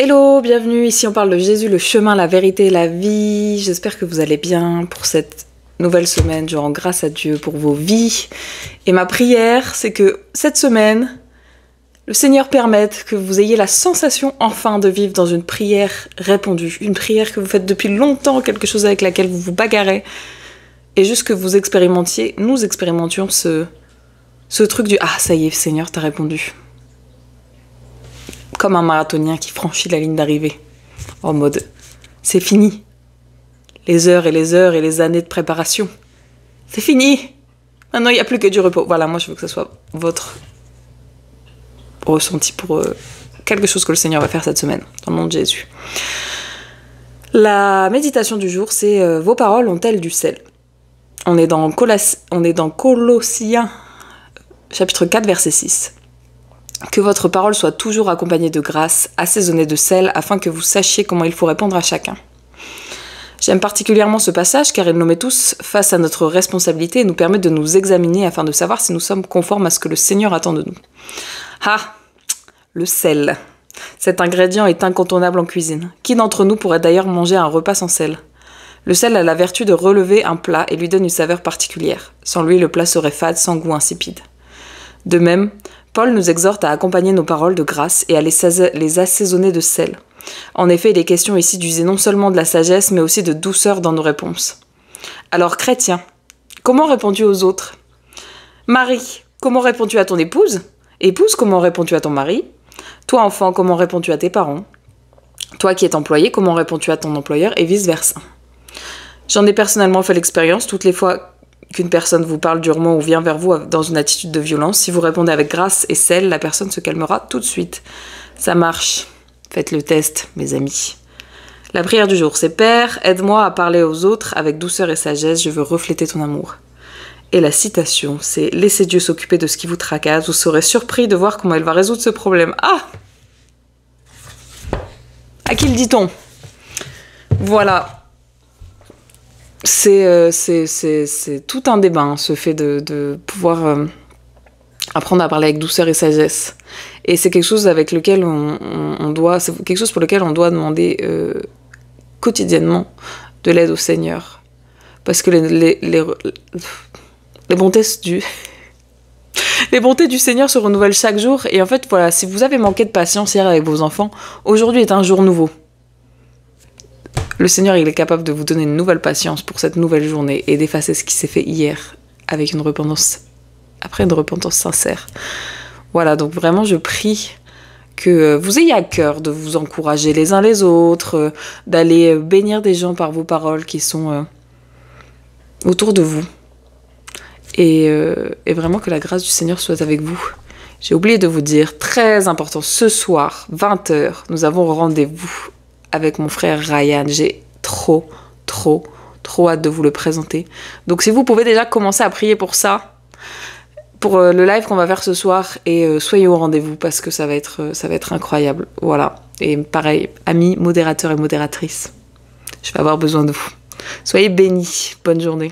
Hello, bienvenue, ici on parle de Jésus, le chemin, la vérité, la vie. J'espère que vous allez bien pour cette nouvelle semaine. Je rends grâce à Dieu pour vos vies. Et ma prière, c'est que cette semaine, le Seigneur permette que vous ayez la sensation enfin de vivre dans une prière répondue. Une prière que vous faites depuis longtemps, quelque chose avec laquelle vous vous bagarrez. Et juste que vous expérimentiez, nous expérimentions ce truc du « Ah, ça y est, Seigneur, t'as répondu ». Comme un marathonien qui franchit la ligne d'arrivée. En mode, c'est fini. Les heures et les heures et les années de préparation. C'est fini. Maintenant, il n'y a plus que du repos. Voilà, moi, je veux que ce soit votre ressenti pour quelque chose que le Seigneur va faire cette semaine, dans le nom de Jésus. La méditation du jour, c'est vos paroles ont-elles du sel? On est dans Colossiens, chapitre 4, verset 6. Que votre parole soit toujours accompagnée de grâce, assaisonnée de sel, afin que vous sachiez comment il faut répondre à chacun. J'aime particulièrement ce passage car il nous met tous face à notre responsabilité et nous permet de nous examiner afin de savoir si nous sommes conformes à ce que le Seigneur attend de nous. Ah, le sel. Cet ingrédient est incontournable en cuisine. Qui d'entre nous pourrait d'ailleurs manger un repas sans sel? Le sel a la vertu de relever un plat et lui donne une saveur particulière. Sans lui, le plat serait fade, sans goût, insipide. De même, Paul nous exhorte à accompagner nos paroles de grâce et à les assaisonner de sel. En effet, il est question ici d'user non seulement de la sagesse, mais aussi de douceur dans nos réponses. Alors, chrétien, comment réponds-tu aux autres? Marie, comment réponds-tu à ton épouse? Épouse, comment réponds-tu à ton mari? Toi, enfant, comment réponds-tu à tes parents? Toi qui es employé, comment réponds-tu à ton employeur? Et vice-versa. J'en ai personnellement fait l'expérience toutes les fois qu'une personne vous parle durement ou vient vers vous dans une attitude de violence, si vous répondez avec grâce et sel, la personne se calmera tout de suite. Ça marche. Faites le test, mes amis. La prière du jour, c'est Père, aide-moi à parler aux autres avec douceur et sagesse, je veux refléter ton amour. Et la citation, c'est laissez Dieu s'occuper de ce qui vous tracasse, vous serez surpris de voir comment il va résoudre ce problème. Ah! À qui le dit-on? Voilà. C'est tout un débat, hein, ce fait de pouvoir apprendre à parler avec douceur et sagesse. Et c'est quelque chose avec lequel c'est quelque chose pour lequel on doit demander quotidiennement de l'aide au Seigneur. Parce que les bontés les bontés du Seigneur se renouvellent chaque jour. Et en fait, voilà, si vous avez manqué de patience hier avec vos enfants, aujourd'hui est un jour nouveau. Le Seigneur, il est capable de vous donner une nouvelle patience pour cette nouvelle journée et d'effacer ce qui s'est fait hier avec une repentance, après une repentance sincère. Voilà, donc vraiment, je prie que vous ayez à cœur de vous encourager les uns les autres, d'aller bénir des gens par vos paroles qui sont autour de vous. Et vraiment que la grâce du Seigneur soit avec vous. J'ai oublié de vous dire, très important, ce soir, 20h, nous avons rendez-vous avec mon frère Ryan. J'ai trop hâte de vous le présenter. Donc si vous pouvez déjà commencer à prier pour ça, pour le live qu'on va faire ce soir, et soyez au rendez-vous parce que ça va être incroyable. Voilà. Et pareil, amis, modérateurs et modératrices, je vais avoir besoin de vous. Soyez bénis. Bonne journée.